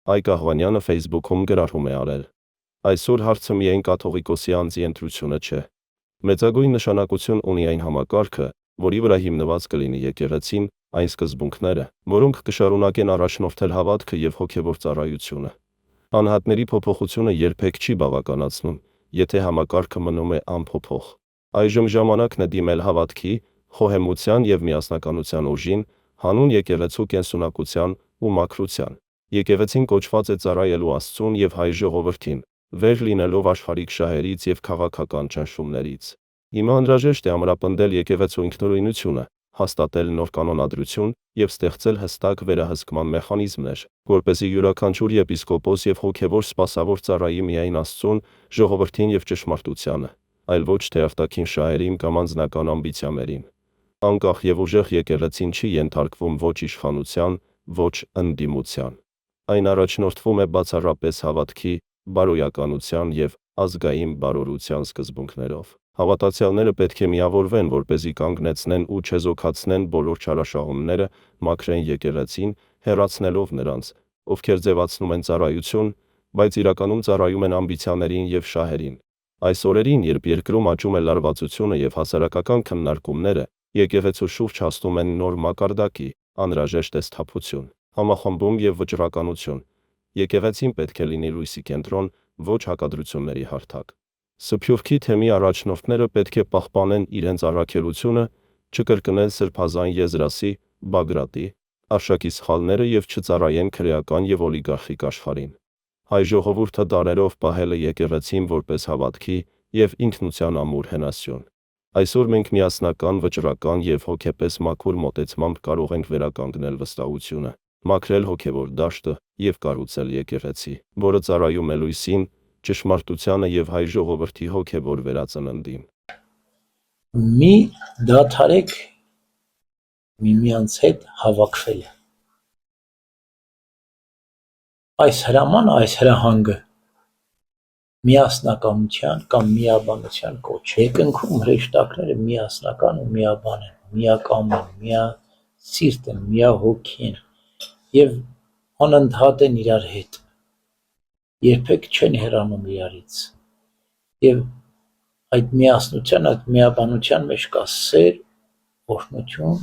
Այգ Աղվանյանը Facebook-ում գրառում է արել. Այսօր հարցը միայն կաթողիկոսի անձի ընտրությունը չէ։ Մեծագույն նշանակություն ունի այն համակարգը, որի վրա հիմնված կլինի եկեղեցին, այն սկզբունքները, որոնք կշարունակեն առաջնորդել հավատքը և հոգևոր ծառայությունը։ Անհատների փոփոխությունը երբեք չի բավականացնում, եթե համակարգը մնում է անփոփոխ։ Այժմ ժամանակն է դիմել հավատքի, խոհեմության և միասնականության ուժին, հանուն եկեղեցու կենսունակության ու մաքրության։ Եկեղեցին կոչված է ծառայելու Աստծուն և հայ ժողովրդին, վեր լինելով աշխարհիկ շահերից և քաղաքական ճնշումներից։ Հիմա անհրաժեշտ է ամրապնդել եկեղեցու ինքնուրույնությունը, հաստատել նոր կանոնադրություն և ստեղծել հստակ վերահսկման մեխանիզմներ, որպեսզի յուրաքանչյուր եպիսկոպոս և հոգևոր սպասավոր ծառայի միայն Աստծուն, ժողովրդին և ճշմարտությանը, այլ ոչ թե արտաքին շահերին կամ անձնական ամբիցիաներին։ Անկախ և ուժեղ եկեղեցին չի ենթարկվում ոչ իշխանության, ոչ ընդդիմության։ Այն առաջնորդվում է բացառապես հավատքի, բարոյականության և ազգային բարօրության սկզբունքներով։ Հավատացյալները պետք է միավորվեն, որպեսզի կանգնեցնեն ու չեզոքացնեն բոլոր չարաշահումները, մաքրեն եկեղեցին, հեռացնելով նրանց, ովքեր ձևացնում են ծառայություն, բայց իրականում ծառայում են ամբիցիաներին և շահերին։ Այս օրերին, երբ երկրում աճում է լարվածությունը և հասարակական քննարկումները, եկեղեցու շուրջ հասնում են նոր մակարդակի, անհրաժեշտ է սթափություն, համախմբում և վճռականություն։ Եկեղեցին պետք է լինի լույսի կենտրոն, ոչ հակադրությունների հարթակ։ Սփյուռքի թեմի առաջնորդները պետք է պահպանեն իրենց առաքելությունը, չկրկնեն սրբազան Եզրասի, Բագրատի, Արշակի սխալները և չծառայեն քրեական և օլիգարխիկ աշխարհին։ Հայ ժողովուրդը դարերով պահել է եկեղեցին որպես հավատքի և ինքնության ամուր հենասյուն։ Այսօր մենք միասնական, վճռական և հոգեպես մաքուր մոտեցմամբ կարող ենք վերականգնել վստահությունը, մաքրել հոգևոր դաշտը և կառուցել եկեղեցի, որը ծառայում է լույսին, ճշմարտությանը և հայ ժողովրդի հոգևոր վերածննդին։ Մի դադարեք միմյանց հետ հավաքվելը։ Այս հրամանը, այս հրահանգը միասնականության կամ միաբանության կոչ է։ Երկնքում հրեշտակները միասնական ու միաբան են, միակամ են, միասիրտ են, միահոգի են և անընդհատ են իրար հետ։ Երբեք չեն հեռանում իրարից։ Եվ այդ միասնության, այդ միաբանության մեջ կա սեր, օրհնություն,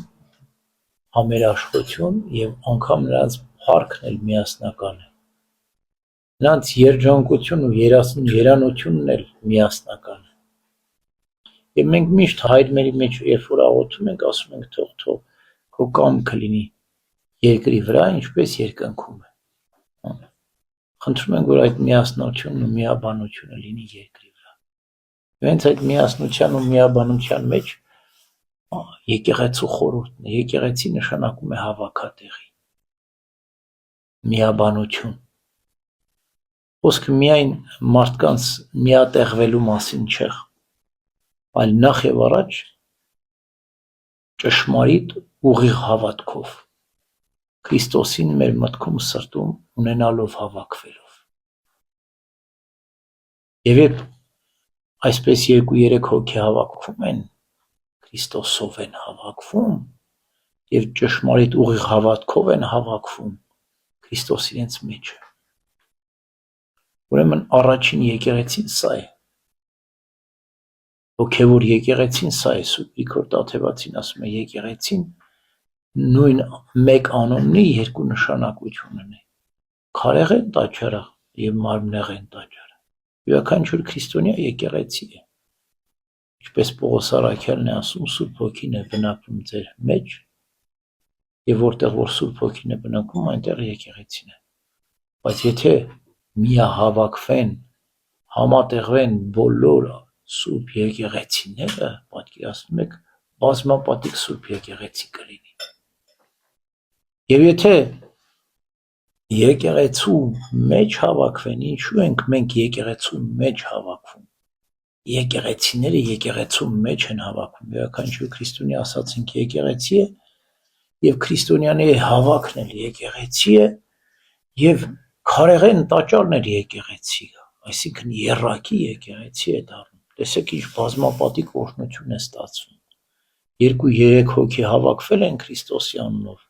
համերաշխություն և անգամ նրանց փառքն էլ միասնական է։ Նրանց երջանկությունն ու երանությունն էլ միասնական է։ Եվ մենք միշտ հայրմերի մեջ, երբ որ աղոթում ենք, ասում ենք թող քո կամքը լինի երկրի վրա, ինչպես երկնքում է։ Խնդրում ենք, որ այդ միասնությունն ու միաբանությունը լինի երկրի վրա։ Հենց այդ միասնության ու միաբանության մեջ եկեղեցու խորհուրդն է։ Եկեղեցի նշանակում է հավաքատեղի, միաբանություն։ Խոսքը միայն մարդկանց միատեղվելու մասին չէ, այլ նախ եւ առաջ ճշմարիտ ուղիղ հավատքով, Քրիստոսին մեր մտքում սրտում ունենալով հավաքվելով։ Եվ երբ այսպես 2-3 հոգի հավաքվում են, Քրիստոսով են հավաքվում եւ ճշմարիտ ուղիղ հավատքով են հավաքվում, Քրիստոս իրենց մեջ է։ Ուրեմն առաջին եկեղեցին սա է։ Հոգևոր եկեղեցին սա է։ Սուրբ Գրիգոր Տաթևացին ասում է, եկեղեցին նույն մեկ անունի երկու նշանակություն ունի։ Քարեղեն տաճարը եւ մարմնեղեն տաճարը։ Յուրաքանչյուր քրիստոնյա եկեղեցի է։ Ինչպես Պողոս Առաքյալն է ասում, Սուրբ Հոգին է բնակվում ձեր մեջ, եւ որտեղ որ Սուրբ Հոգին է բնակվում, այնտեղ եկեղեցին է։ Բայց եթե միահավաքվեն, համատեղվեն բոլոր սուրբ եկեղեցիները, պատկերացնում եք, բազմապատիկ սուրբ եկեղեցի կլինի։ Եվ եթե եկեղեցու մեջ հավաքվեն, ինչու ենք մենք եկեղեցու մեջ հավաքվում։ Եկեղեցիները եկեղեցու մեջ են հավաքվում։ Յուրաքանչյուր քրիստոնյա ասացինք եկեղեցի է, եւ քրիստոնյաների հավաքն էլ եկեղեցի է, եւ քարեղեն տաճարն էլ եկեղեցի է, այսինքն եռակի եկեղեցի է դառնում։ Տեսեք ինչ բազմապատիկ օրհնություն է ստացվում։ 2-3 հոգի հավաքվել են Քրիստոսի անունով,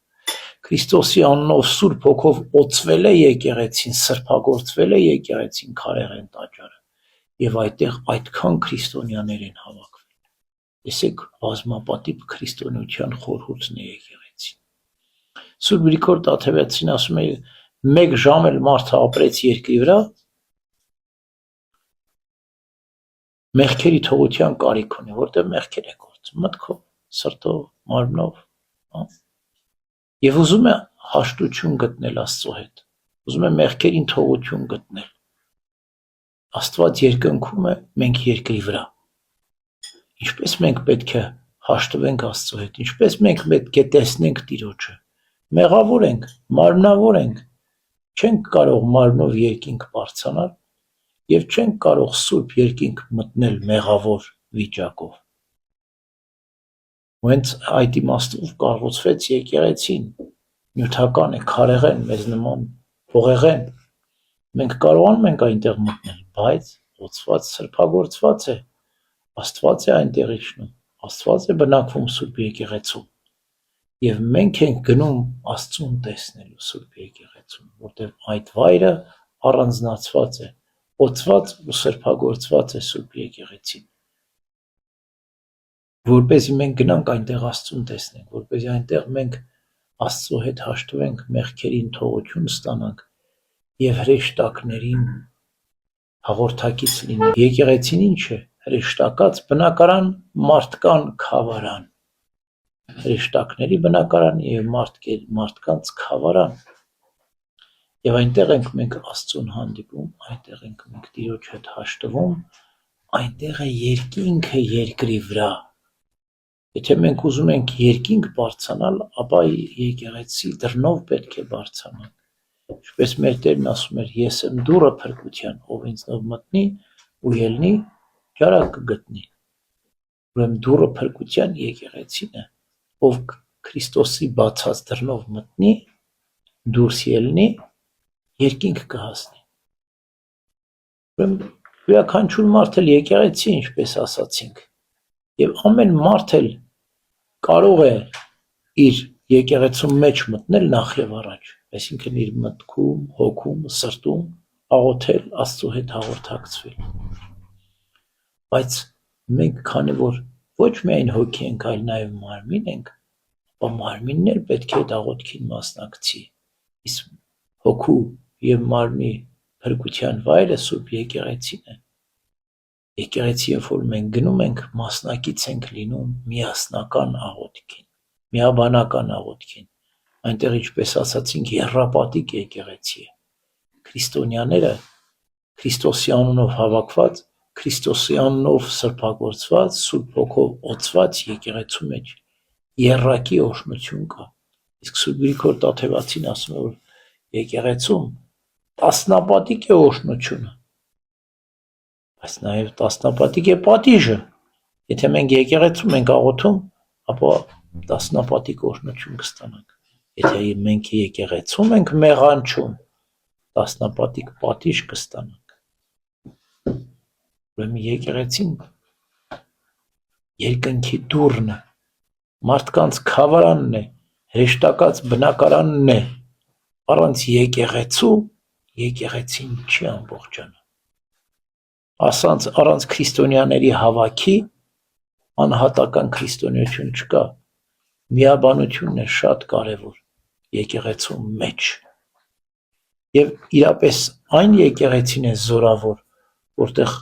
Քրիստոսի անունով Սուրբ Հոգով օծվել է եկեղեցին, սրբագործվել է եկեղեցին քարեղեն տաճարը, եւ այդտեղ այդքան քրիստոնյաներ են հավաքվել։ Տեսեք, բազմապատիպ քրիստոնեության խորհուրդն է եկեղեցին։ Սուրբ Գրիգոր Տաթևացին ասում է, 1 ժամ էլ մարդը ապրեց երկրի վրա, մեղքերի թողության կարիք ունի, որտեղ մեղքեր է գործում, մտքով, սրտով, մարմնով, եւ ուզում է հաշտություն գտնել Աստծո հետ, ուզում է մեղքերին թողություն գտնել։ Աստված երկնքում է, մենք երկրի վրա։ Ինչպես մենք պետք է հաշտվենք Աստծո հետ, ինչպես մենք պետք է տեսնենք Տիրոջը։ Մեղավոր ենք, մարմնավոր ենք, չենք կարող մարմնով երկինք բարձրանալ եւ չենք կարող սուրբ երկինք մտնել մեղավոր վիճակով։ Հենց այդ իմաստով կառուցվեց եկեղեցին, նյութական է, քարեղեն, մեզ նման փողեղեն, մենք կարողանում ենք այնտեղ մտնել, բայց օծված սրբագործված է, Աստված է այնտեղ իջնում, Աստված է բնակվում սուրբ եկեղեցում, եւ մենք ենք գնում Աստծուն տեսնելու սուրբ եկեղեցում, որտեղ այդ վայրը առանձնացված է, օծված ու սրբագործված է սուրբ եկեղեցին, որպեսզի մենք գնանք այնտեղ Աստծուն տեսնենք, որպեսզի այնտեղ մենք Աստծո հետ հաշտվենք, մեղքերին թողություն ստանանք եւ հրեշտակներին հաղորդակից լինենք։ Եկեղեցին ինչ է, հրեշտակած բնակարան, մարդկան խավարան, հրեշտակների բնակարան եւ մարդկանց խավարան, եւ այնտեղ ենք մենք Աստծուն հանդիպում, այնտեղ ենք մենք Տիրոջ հետ հաշտվում, այնտեղ է երկինքը երկրի վրա։ Եթե մենք ուզում ենք երկինք բարձրանալ, ապա եկեղեցի դռնով պետք է բարձրանանք։ Ինչպես մեր Տերն ասում էր, ես եմ դուռը փրկության, ով ինձնով մտնի ու ելնի, ճարակ կգտնի։ Ուրեմն դուռը փրկության եկեղեցին է, ով Քրիստոսի բացած դռնով մտնի, դուրս ելնի, երկինք կհասնի։ Ուրեմն յուրաքանչյուր մարդ էլ եկեղեցի, ինչպես ասացինք, եւ ամեն մարդ էլ կարող է իր եկեղեցու մեջ մտնել նախ եւ առաջ, այսինքն իր մտքում, հոգում, սրտում աղոթել, Աստծո հետ հաղորդակցվել։ Բայց մենք քանի որ ոչ միայն հոգի ենք, այլ նաեւ մարմին ենք, ապա մարմինն էլ պետք է այդ աղոթքին մասնակցի։ Իսկ հոգու եւ մարմնի փրկության վայրը սուրբ եկեղեցին է։ Եկեղեցի, երբ որ մենք գնում ենք, մասնակից ենք լինում միասնական աղոթքին, միաբանական աղոթքին։ Այնտեղ, ինչպես ասացինք, եռապատիկ եկեղեցի է։ Քրիստոնյաները Քրիստոսի անունով հավաքված, Քրիստոսի անունով սրբագործված, Սուրբ Հոգով օծված եկեղեցու մեջ եռակի օրհնություն կա։ Իսկ Սուրբ Գրիգոր Տաթևացին ասում է, որ եկեղեցում տասնապատիկ է օրհնությունը, բայց նաև տասնապատիկ է պատիժը։ Եթե մենք եկեղեցում ենք աղոթում, ապա տասնապատիկ օրհնություն կստանանք։ Եթե մենք եկեղեցում ենք մեղանչում, տասնապատիկ պատիժ կստանանք։ Ուրեմն եկեղեցին երկնքի դուռն է, մարդկանց խավարանն է, հրեշտակած բնակարանն է։ Առանց եկեղեցու եկեղեցին չի ամբողջանա։ Առանց քրիստոնյաների հավաքի անհատական քրիստոնեություն չկա։ Միաբանությունն է շատ կարևոր եկեղեցու մեջ։ Եվ իրապես այն եկեղեցին է զորավոր, որտեղ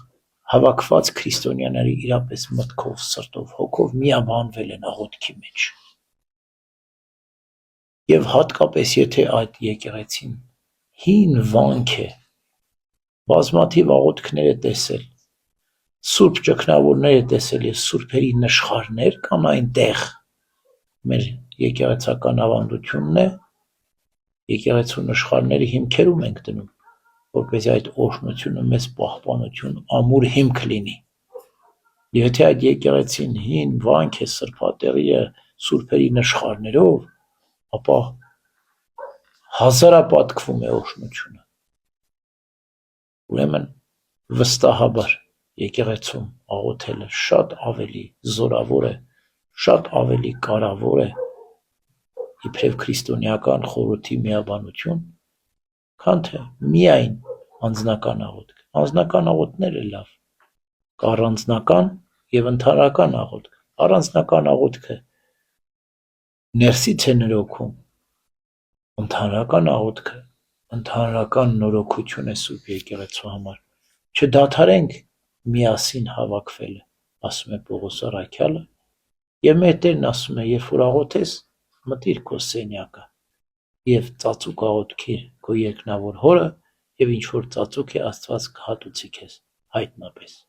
հավաքված քրիստոնյաները իրապես մտքով, սրտով, հոգով միաբանվել են աղոթքի մեջ։ Եվ հատկապես եթե այդ եկեղեցին հին վանք է, բազմաթիվ աղոթքներ է տեսել, սուրբ ճգնավորներ է տեսել եւ սուրբերի նշխարներ կան այնտեղ, մեր եկեղեցական ավանդությունն է, եկեղեցու նշխարների հիմքերում ենք դնում, որպեսզի այդ օրհնությունը մեզ պահպանություն, ամուր հիմք լինի։ Եվ եթե այդ եկեղեցին հին վանք է, սրբատեղի է, սուրբերի նշխարներով, ապա հազարապատկվում է օրհնությունը։ Ուրեմն վստահաբար եկեղեցում աղոթելը շատ ավելի զորավոր է, շատ ավելի կարևոր է, իբրև քրիստոնեական խորհրդի միաբանություն, քան թե միայն անձնական աղոթք։ Անձնական աղոթքները լավ, կա առանձնական եւ ընդհանրական աղոթք։ Առանձնական աղոթքը ներսից է նրոքում, ընդհանրական աղոթքը ընդհանրական նորոգություն է Սուրբ Եկեղեցու համար։ Չդադարենք միասին հավաքվելը, ասում է Պողոս առաքյալը, եւ մեր Տերն ասում է, երբ որ աղոթես, մտիր քո սենյակը եւ ծածուկ աղոթքիր քո երկնավոր հորը, եւ ինչ որ ծածուկ է Աստված կհատուցի քեզ հայտնապես։